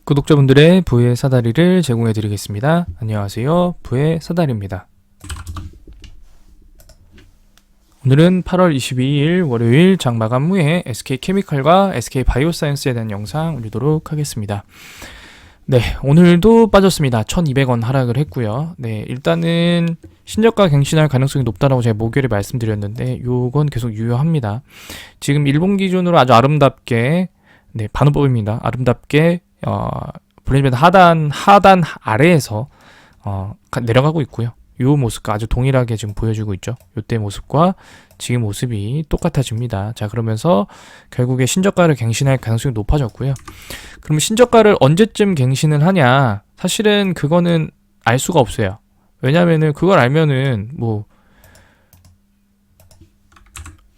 구독자분들의 부의 사다리를 제공해 드리겠습니다. 안녕하세요. 부의 사다리입니다. 오늘은 8월 22일 월요일 장마감 후에 SK케미칼과 SK바이오사이언스에 대한 영상 올리도록 하겠습니다. 네, 오늘도 빠졌습니다. 1200원 하락을 했고요. 네, 일단은 신저가 갱신할 가능성이 높다라고 제가 목요일에 말씀드렸는데 요건 계속 유효합니다. 지금 일본 기준으로 아주 아름답게 반호법입니다. 아름답게 볼린저밴드 하단 아래에서 내려가고 있고요. 요 모습과 아주 동일하게 지금 보여주고 있죠. 요때 모습과 지금 모습이 똑같아집니다. 자, 그러면서 결국에 신저가를 갱신할 가능성이 높아졌고요. 그럼 신저가를 언제쯤 갱신을 하냐? 사실은 그거는 알 수가 없어요. 왜냐면은 그걸 알면은 뭐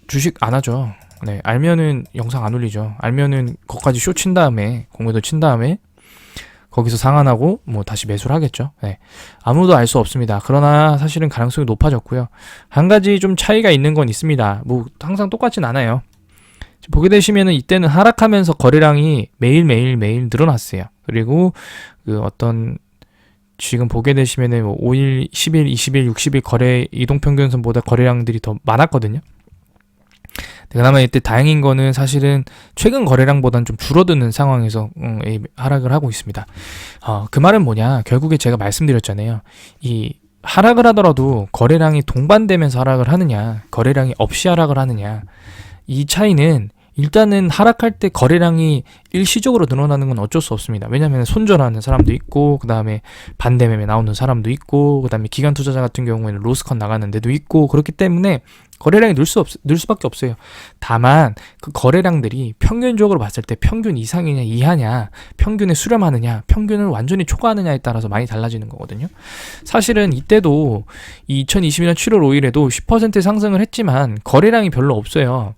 주식 안 하죠. 네, 알면은 영상 안 올리죠. 알면은 거기까지 쇼 친 다음에 공매도 친 다음에 거기서 상한하고 뭐 다시 매수를 하겠죠. 네, 아무도 알 수 없습니다. 그러나 사실은 가능성이 높아졌고요. 한 가지 좀 차이가 있는 건 있습니다. 뭐 항상 똑같진 않아요. 보게 되시면은 이때는 하락하면서 거래량이 매일 늘어났어요. 그리고 그 어떤 지금 보게 되시면은 뭐 5일, 10일, 20일, 60일 거래 이동평균선보다 거래량들이 더 많았거든요. 그나마 이때 다행인 거는 사실은 최근 거래량보다는 좀 줄어드는 상황에서 하락을 하고 있습니다. 그 말은 뭐냐? 결국에 제가 말씀드렸잖아요. 이 하락을 하더라도 거래량이 동반되면서 하락을 하느냐, 거래량이 없이 하락을 하느냐, 이 차이는 일단은 하락할 때 거래량이 일시적으로 늘어나는 건 어쩔 수 없습니다. 왜냐하면 손절하는 사람도 있고, 그 다음에 반대매매 나오는 사람도 있고, 그 다음에 기관 투자자 같은 경우에는 로스컨 나가는 데도 있고, 그렇기 때문에 거래량이 늘 수밖에 없어요. 다만 그 거래량들이 평균적으로 봤을 때 평균 이상이냐 이하냐, 평균에 수렴하느냐, 평균을 완전히 초과하느냐에 따라서 많이 달라지는 거거든요. 사실은 이때도 2021년 7월 5일에도 10% 상승을 했지만 거래량이 별로 없어요.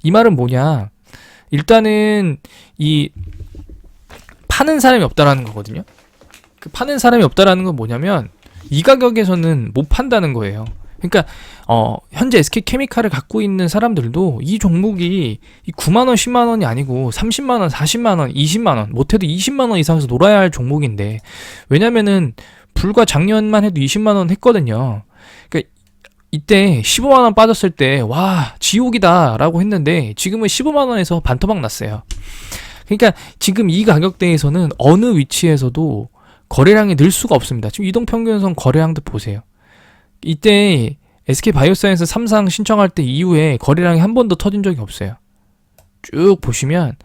이 말은 뭐냐? 일단은 이 파는 사람이 없다라는 거거든요. 그 파는 사람이 없다라는 건 뭐냐면 이 가격에서는 못 판다는 거예요. 그러니까 현재 SK케미칼을 갖고 있는 사람들도 이 종목이 9만원, 10만원이 아니고 30만원, 40만원, 20만원, 못해도 20만원 이상에서 놀아야 할 종목인데, 왜냐면은 불과 작년만 해도 20만원 했거든요. 그러니까 이때 15만원 빠졌을 때 와 지옥이다 라고 했는데 지금은 15만원에서 반토막 났어요. 그러니까 지금 이 가격대에서는 어느 위치에서도 거래량이 늘 수가 없습니다. 지금 이동평균선 거래량도 보세요. 이때 SK바이오사이언스 3상 신청할 때 이후에 거래량이 한 번도 터진 적이 없어요. 쭉 보시면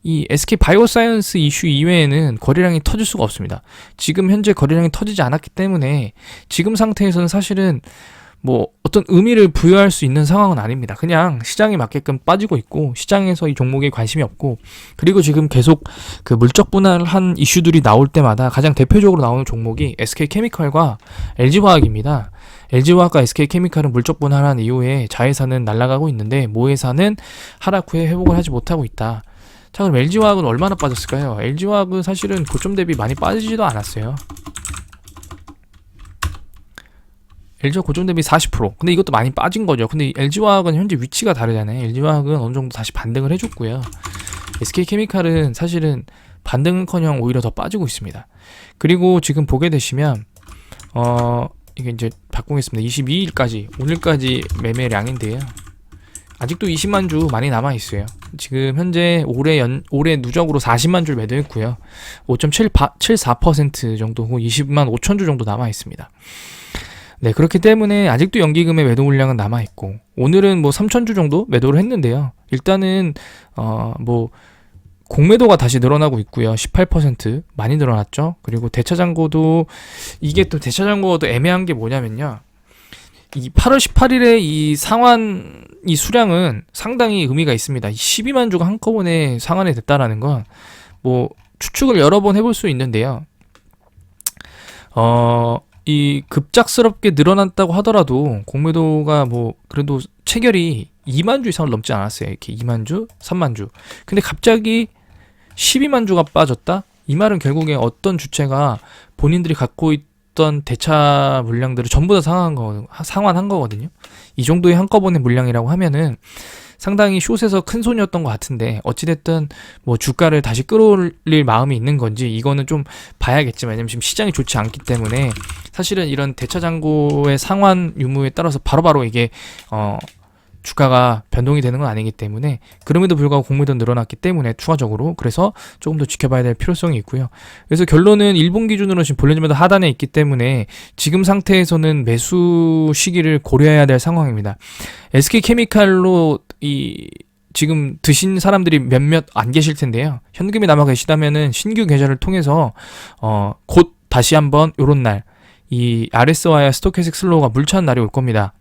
이 SK바이오사이언스 이슈 이외에는 거래량이 터질 수가 없습니다. 지금 현재 거래량이 터지지 않았기 때문에 지금 상태에서는 사실은 뭐 어떤 의미를 부여할 수 있는 상황은 아닙니다. 그냥 시장에 맞게끔 빠지고 있고, 시장에서 이 종목에 관심이 없고, 그리고 지금 계속 그 물적 분할한 이슈들이 나올 때마다 가장 대표적으로 나오는 종목이 SK케미칼과 LG화학입니다. LG화학과 SK케미칼은 물적 분할한 이후에 자회사는 날아가고 있는데 모회사는 하락 후에 회복을 하지 못하고 있다. 자, 그럼 LG화학은 얼마나 빠졌을까요? LG화학은 사실은 고점 대비 많이 빠지지도 않았어요. LG화학 고점 대비 40%. 근데 이것도 많이 빠진 거죠. 근데 LG화학은 현재 위치가 다르잖아요. LG화학은 어느 정도 다시 반등을 해줬고요. SK케미칼은 사실은 반등은커녕 오히려 더 빠지고 있습니다. 그리고 지금 보게 되시면 이게 이제 바꾸겠습니다. 22일까지 오늘까지 매매량인데요. 아직도 20만 주 많이 남아 있어요. 지금 현재 올해 누적으로 40만 주를 매도했고요. 5.74% 정도고 20만 5천 주 정도 남아 있습니다. 네, 그렇기 때문에 아직도 연기금의 매도 물량은 남아 있고, 오늘은 뭐 3,000주 정도 매도를 했는데요. 일단은 뭐 공매도가 다시 늘어나고 있고요. 18% 많이 늘어났죠. 그리고 대차장고도, 이게 또 대차장고도 애매한 게 뭐냐면요, 이 8월 18일에 이 상환 이 수량은 상당히 의미가 있습니다. 12만 주가 한꺼번에 상환이 됐다라는 건 뭐 추측을 여러 번 해볼 수 있는데요. 이 급작스럽게 늘어났다고 하더라도 공매도가 뭐 그래도 체결이 2만 주 이상을 넘지 않았어요. 이렇게 2만 주, 3만 주. 근데 갑자기 12만 주가 빠졌다? 이 말은 결국에 어떤 주체가 본인들이 갖고 있던 대차 물량들을 전부 다 상환한 거거든요. 이 정도의 한꺼번에 물량이라고 하면은 상당히 숏에서 큰 손이었던 것 같은데 어찌됐든 뭐 주가를 다시 끌어올릴 마음이 있는 건지 이거는 좀 봐야겠지만, 왜냐면 지금 시장이 좋지 않기 때문에 사실은 이런 대차장고의 상환 유무에 따라서 바로바로 이게 주가가 변동이 되는 건 아니기 때문에, 그럼에도 불구하고 공매도 늘어났기 때문에 추가적으로, 그래서 조금 더 지켜봐야 될 필요성이 있고요. 그래서 결론은 일본 기준으로 지금 볼리지면도 하단에 있기 때문에 지금 상태에서는 매수 시기를 고려해야 될 상황입니다. SK케미칼로 지금 드신 사람들이 몇몇 안 계실 텐데요. 현금이 남아 계시다면은 신규 계좌를 통해서 곧 다시 한번 요런 날, 이 RSI와 스토캐스틱 슬로우가 물찬 날이 올 겁니다.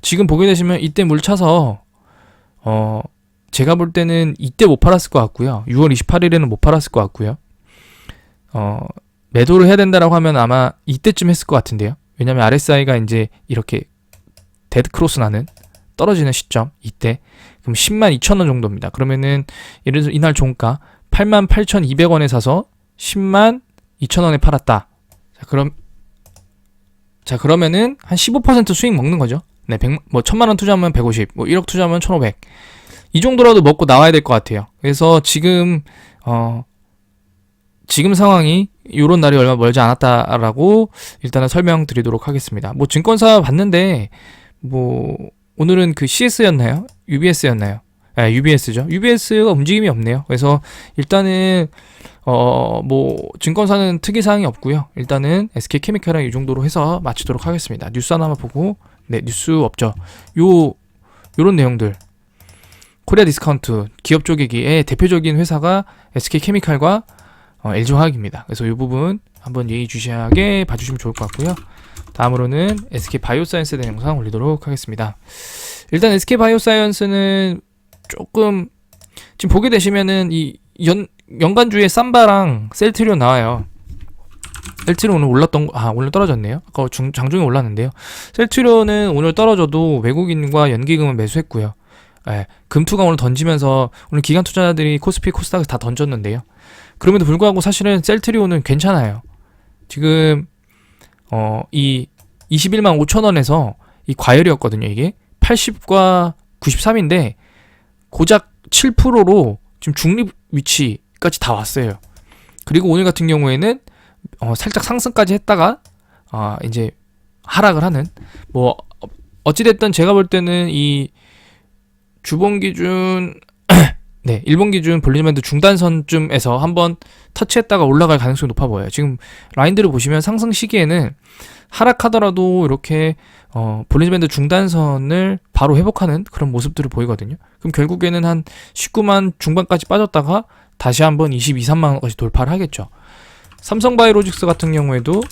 지금 보게 되시면 이때 물 차서 제가 볼 때는 이때 못 팔았을 것 같고요. 6월 28일에는 못 팔았을 것 같고요. 매도를 해야 된다라고 하면 아마 이때쯤 했을 것 같은데요. 왜냐면 RSI가 이제 이렇게 데드 크로스 나는 떨어지는 시점, 이때 그럼 102,000원 정도입니다. 그러면은 예를 들어서 이날 종가 88,200원에 사서 102,000원에 팔았다. 자, 그러면은 한 15% 수익 먹는 거죠. 네, 1000만 원 투자하면 150, 뭐 1억 투자하면 1,500. 이 정도라도 먹고 나와야 될 것 같아요. 그래서 지금 상황이 요런 날이 얼마 멀지 않았다라고 일단은 설명드리도록 하겠습니다. 뭐 증권사 봤는데 뭐 오늘은 그 CS였나요? UBS였나요? 네, UBS죠. UBS가 움직임이 없네요. 그래서 일단은 뭐 증권사는 특이사항이 없고요. 일단은 SK케미칼은 이 정도로 해서 마치도록 하겠습니다. 뉴스 하나만 보고, 네, 뉴스 없죠. 요런 내용들. 코리아 디스카운트 기업 쪼개기의 대표적인 회사가 SK케미칼과 LG화학입니다. 그래서 이 부분 한번 예의주시하게 봐주시면 좋을 것 같고요. 다음으로는 SK바이오사이언스에 대한 영상 올리도록 하겠습니다. 일단 SK바이오사이언스는 조금 지금 보게 되시면은 이 연간주에 삼바랑 셀트리온 나와요. 셀트리온 오늘 오늘 떨어졌네요. 아까 장중에 올랐는데요. 셀트리온은 오늘 떨어져도 외국인과 연기금은 매수했고요. 예, 금투가 오늘 던지면서 오늘 기관 투자자들이 코스피 코스닥을 다 던졌는데요. 그럼에도 불구하고 사실은 셀트리온은 괜찮아요. 지금 이 21만 5천원에서 이 과열이었거든요. 이게 80과 93인데 고작 7%로 지금 중립 위치까지 다 왔어요. 그리고 오늘 같은 경우에는 살짝 상승까지 했다가 이제 하락을 하는, 뭐 어찌됐든 제가 볼 때는 이 주봉 기준 네, 일본 기준 볼리지면 밴드 중단선쯤에서 한번 터치했다가 올라갈 가능성이 높아 보여요. 지금 라인들을 보시면 상승 시기에는 하락하더라도 이렇게 볼리지면 밴드 중단선을 바로 회복하는 그런 모습들을 보이거든요. 그럼 결국에는 한 19만 중반까지 빠졌다가 다시 한번 22, 3만 원까지 돌파를 하겠죠. 삼성바이오로직스 같은 경우에도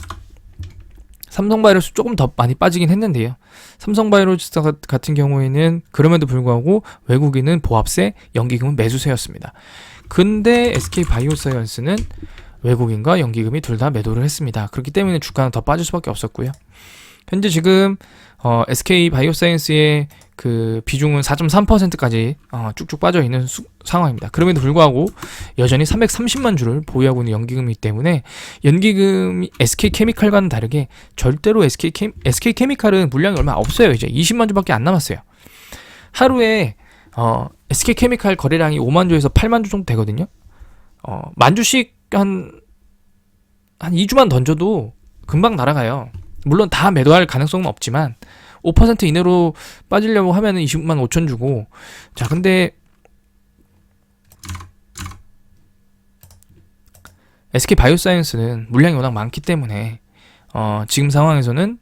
삼성바이오로직스 조금 더 많이 빠지긴 했는데요. 삼성바이오로직스 같은 경우에는 그럼에도 불구하고 외국인은 보합세, 연기금은 매수세였습니다. 근데 SK바이오사이언스는 외국인과 연기금이 둘 다 매도를 했습니다. 그렇기 때문에 주가는 더 빠질 수밖에 없었고요. 현재 지금 SK바이오사이언스의 그 비중은 4.3%까지 쭉쭉 빠져 있는 상황입니다. 그럼에도 불구하고 여전히 330만 주를 보유하고 있는 연기금이기 때문에 연기금이 SK케미칼과는 다르게 절대로 SK케미칼은 물량이 얼마 없어요. 이제 20만 주밖에 안 남았어요. 하루에 SK케미칼 거래량이 5만 주에서 8만 주 정도 되거든요. 만 주씩 한 2주만 던져도 금방 날아가요. 물론 다 매도할 가능성은 없지만 5% 이내로 빠지려고 하면은 20만 5천 주고. 자, 근데 SK바이오사이언스는 물량이 워낙 많기 때문에 지금 상황에서는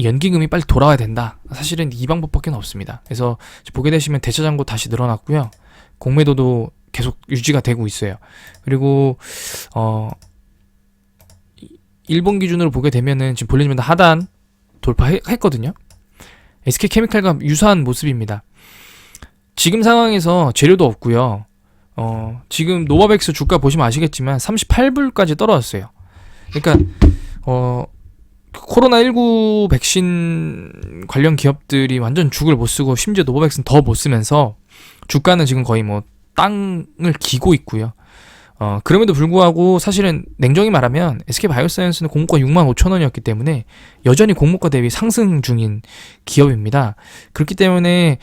연기금이 빨리 돌아와야 된다. 사실은 이 방법밖에 없습니다. 그래서 보게 되시면 대차장고 다시 늘어났고요. 공매도도 계속 유지가 되고 있어요. 그리고 일본 기준으로 보게 되면은 지금 볼리지면 하단 돌파했거든요. SK케미칼과 유사한 모습입니다. 지금 상황에서 재료도 없고요. 지금 노바백스 주가 보시면 아시겠지만 38불까지 떨어졌어요. 그러니까 코로나19 백신 관련 기업들이 완전 죽을 못 쓰고 심지어 노바백스는 더 못 쓰면서 주가는 지금 거의 뭐 땅을 기고 있고요. 그럼에도 불구하고 사실은 냉정히 말하면 SK 바이오사이언스는 공모가 65,000원이었기 때문에 여전히 공모가 대비 상승 중인 기업입니다. 그렇기 때문에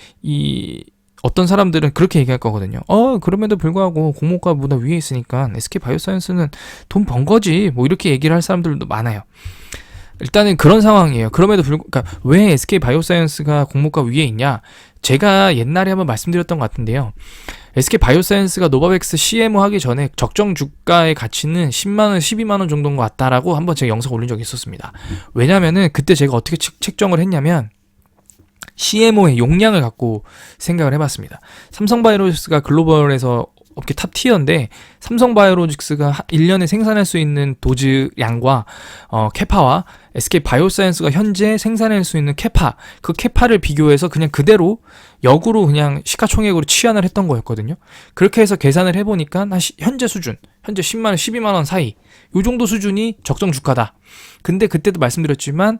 어떤 사람들은 그렇게 얘기할 거거든요. 그럼에도 불구하고 공모가보다 위에 있으니까 SK 바이오사이언스는 돈 번 거지. 뭐 이렇게 얘기를 할 사람들도 많아요. 일단은 그런 상황이에요. 그럼에도 불구하고, 그러니까 왜 SK 바이오사이언스가 공모가 위에 있냐? 제가 옛날에 한번 말씀드렸던 것 같은데요. SK 바이오사이언스가 노바백스 CMO 하기 전에 적정 주가의 가치는 10만원, 12만원 정도인 것 같다라고 한번 제가 영상 올린 적이 있었습니다. 왜냐면은 그때 제가 어떻게 책정을 했냐면, CMO의 용량을 갖고 생각을 해봤습니다. 삼성바이오로직스가 글로벌에서 업계 탑 티어인데 삼성바이오로직스가 1년에 생산할 수 있는 도즈 양과 캐파와 SK 바이오사이언스가 현재 생산할 수 있는 캐파, 그 캐파를 비교해서 그냥 그대로 역으로 그냥 시가총액으로 치환을 했던 거였거든요. 그렇게 해서 계산을 해보니까 현재 수준, 현재 10만원, 12만원 사이 요 정도 수준이 적정 주가다. 근데 그때도 말씀드렸지만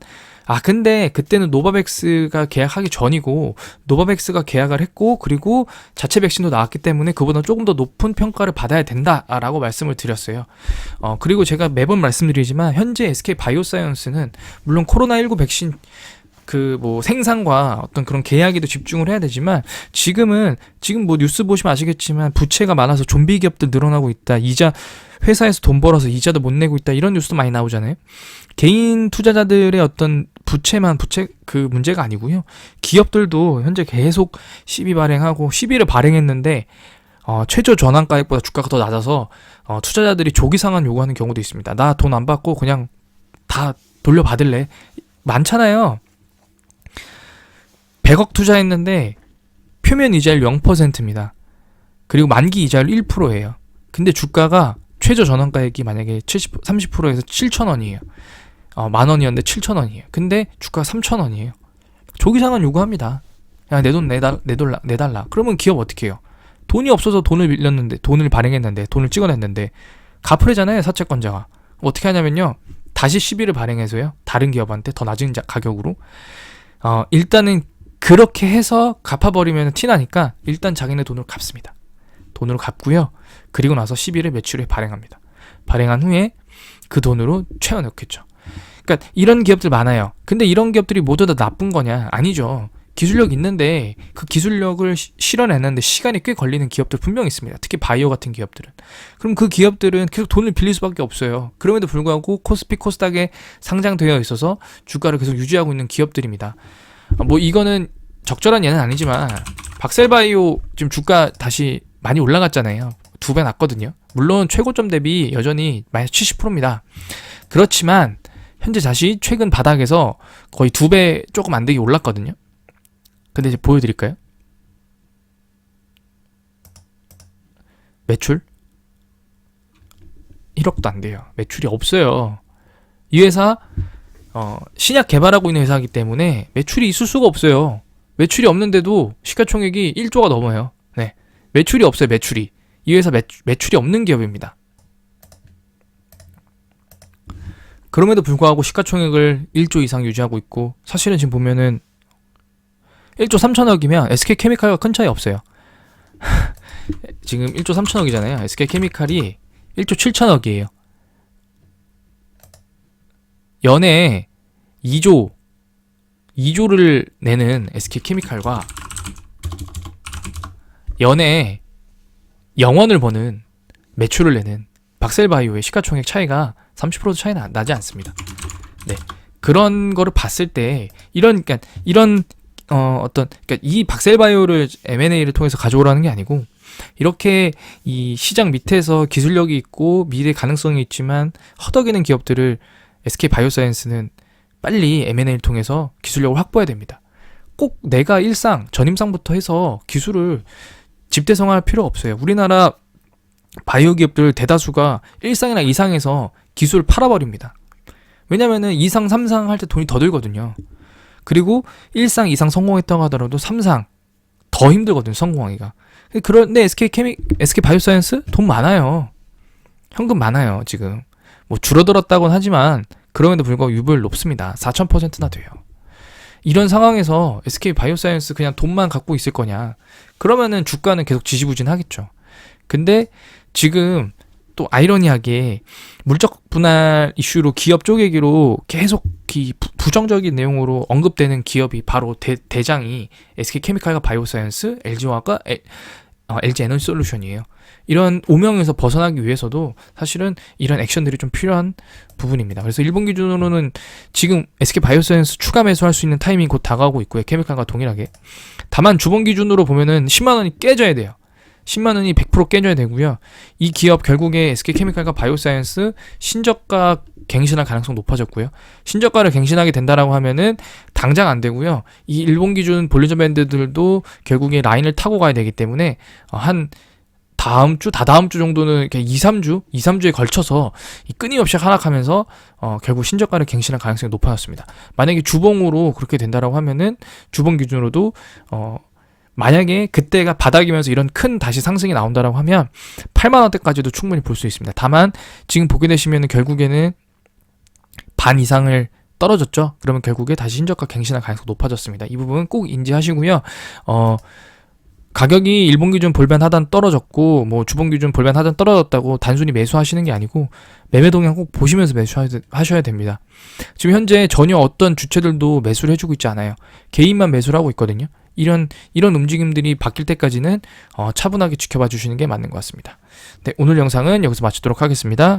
근데 그때는 노바백스가 계약하기 전이고 노바백스가 계약을 했고 그리고 자체 백신도 나왔기 때문에 그보다 조금 더 높은 평가를 받아야 된다라고 말씀을 드렸어요. 그리고 제가 매번 말씀드리지만 현재 SK 바이오사이언스는 물론 코로나19 백신 생산과 어떤 그런 계약에도 집중을 해야 되지만 지금 뭐 뉴스 보시면 아시겠지만 부채가 많아서 좀비 기업들 늘어나고 있다. 이자 회사에서 돈 벌어서 이자도 못 내고 있다. 이런 뉴스도 많이 나오잖아요. 개인 투자자들의 어떤 부채 문제가 아니고요. 기업들도 현재 계속 시비 발행하고 시비를 발행했는데 최저 전환가액보다 주가가 더 낮아서 투자자들이 조기 상환 요구하는 경우도 있습니다. 나 돈 안 받고 그냥 다 돌려받을래. 많잖아요. 100억 투자했는데 표면 이자율 0%입니다. 그리고 만기 이자율 1%예요. 근데 주가가 최저 전환가액이 만약에 30%에서 7,000원이에요. 10,000원이었는데 7,000원이에요. 근데 주가가 3,000원이에요. 조기 상환 요구합니다. 야, 내 돈 내달라. 그러면 기업 어떻게 해요? 돈이 없어서 돈을 빌렸는데, 돈을 발행했는데, 돈을 찍어냈는데 갚으래잖아요, 사채권자가. 어떻게 하냐면요. 다시 시비를 발행해서요. 다른 기업한테 더 낮은 가격으로 일단은 그렇게 해서 갚아버리면 티나니까 일단 자기네 돈으로 갚습니다. 돈으로 갚고요. 그리고 나서 시비를 매출에 발행합니다. 발행한 후에 그 돈으로 채워넣겠죠. 그러니까 이런 기업들 많아요. 근데 이런 기업들이 모두 다 나쁜 거냐? 아니죠. 기술력 있는데 그 기술력을 실현해내는데 시간이 꽤 걸리는 기업들 분명히 있습니다. 특히 바이오 같은 기업들은. 그럼 그 기업들은 계속 돈을 빌릴 수밖에 없어요. 그럼에도 불구하고 코스피 코스닥에 상장되어 있어서 주가를 계속 유지하고 있는 기업들입니다. 뭐 이거는 적절한 예는 아니지만 박셀바이오 지금 주가 다시 많이 올라갔잖아요. 2배 났거든요. 물론 최고점 대비 여전히 마이너스 70%입니다. 그렇지만 현재 다시 최근 바닥에서 거의 2배 조금 안 되게 올랐거든요. 근데 이제 보여드릴까요? 매출 1억도 안 돼요. 매출이 없어요. 이 회사 신약 개발하고 있는 회사이기 때문에 매출이 있을 수가 없어요. 매출이 없는데도 시가총액이 1조가 넘어요. 네, 매출이 없어요. 매출이. 이 회사 매출이 없는 기업입니다. 그럼에도 불구하고 시가총액을 1조 이상 유지하고 있고 사실은 지금 보면은 1조 3천억이면 SK케미칼과 큰 차이 없어요. 지금 1조 3천억이잖아요. SK케미칼이 1조 7천억이에요. 연에 2조를 내는 SK케미칼과 연에 0원을 버는 매출을 내는 박셀바이오의 시가총액 차이가 30% 차이 나지 않습니다. 네, 그런 거를 봤을 때 그러니까 이 박셀바이오를 M&A를 통해서 가져오라는 게 아니고 이렇게 이 시장 밑에서 기술력이 있고 미래 가능성이 있지만 허덕이는 기업들을 SK 바이오사이언스는 빨리 M&A를 통해서 기술력을 확보해야 됩니다. 꼭 내가 전임상부터 해서 기술을 집대성할 필요 없어요. 우리나라 바이오 기업들 대다수가 1상이나 2상에서 기술을 팔아버립니다. 왜냐면은 2상, 3상 할 때 돈이 더 들거든요. 그리고 1상, 2상 성공했다고 하더라도 3상 더 힘들거든요, 성공하기가. 그런데 SK 바이오사이언스 돈 많아요. 현금 많아요, 지금. 뭐 줄어들었다고는 하지만 그럼에도 불구하고 유보율 높습니다. 4000%나 돼요. 이런 상황에서 SK 바이오사이언스 그냥 돈만 갖고 있을 거냐? 그러면은 주가는 계속 지지부진하겠죠. 근데 지금 또 아이러니하게 물적 분할 이슈로 기업 쪼개기로 계속 부정적인 내용으로 언급되는 기업이 바로 대장이 SK케미칼과 바이오사이언스, LG화학과 LG에너지솔루션이에요. 이런 오명에서 벗어나기 위해서도 사실은 이런 액션들이 좀 필요한 부분입니다. 그래서 일본 기준으로는 지금 SK바이오사이언스 추가 매수할 수 있는 타이밍이 곧 다가오고 있고요. 케미칼과 동일하게. 다만 주봉 기준으로 보면은 10만 원이 깨져야 돼요. 10만 원이 100% 깨져야 되고요. 이 기업 결국에 SK케미칼과 바이오사이언스 신저가 갱신할 가능성 높아졌고요. 신저가를 갱신하게 된다라고 하면은 당장 안 되고요. 이 일본 기준 볼리저 밴드들도 결국에 라인을 타고 가야 되기 때문에 한 다다음 주 정도는 이렇게 2-3주에 걸쳐서 끊임없이 하락하면서 결국 신저가를 갱신할 가능성이 높아졌습니다. 만약에 주봉으로 그렇게 된다라고 하면은 주봉 기준으로도 만약에 그때가 바닥이면서 이런 큰 다시 상승이 나온다라고 하면 8만 원대까지도 충분히 볼 수 있습니다. 다만 지금 보게 되시면은 결국에는 반 이상을 떨어졌죠. 그러면 결국에 다시 신저가 갱신할 가능성이 높아졌습니다. 이 부분 꼭 인지하시고요. 가격이 일본 기준 볼벤 하단 떨어졌고 뭐 주봉 기준 볼벤 하단 떨어졌다고 단순히 매수하시는 게 아니고 매매 동향 꼭 보시면서 매수하셔야 됩니다. 지금 현재 전혀 어떤 주체들도 매수를 해주고 있지 않아요. 개인만 매수를 하고 있거든요. 이런 움직임들이 바뀔 때까지는 차분하게 지켜봐 주시는 게 맞는 것 같습니다. 네, 오늘 영상은 여기서 마치도록 하겠습니다.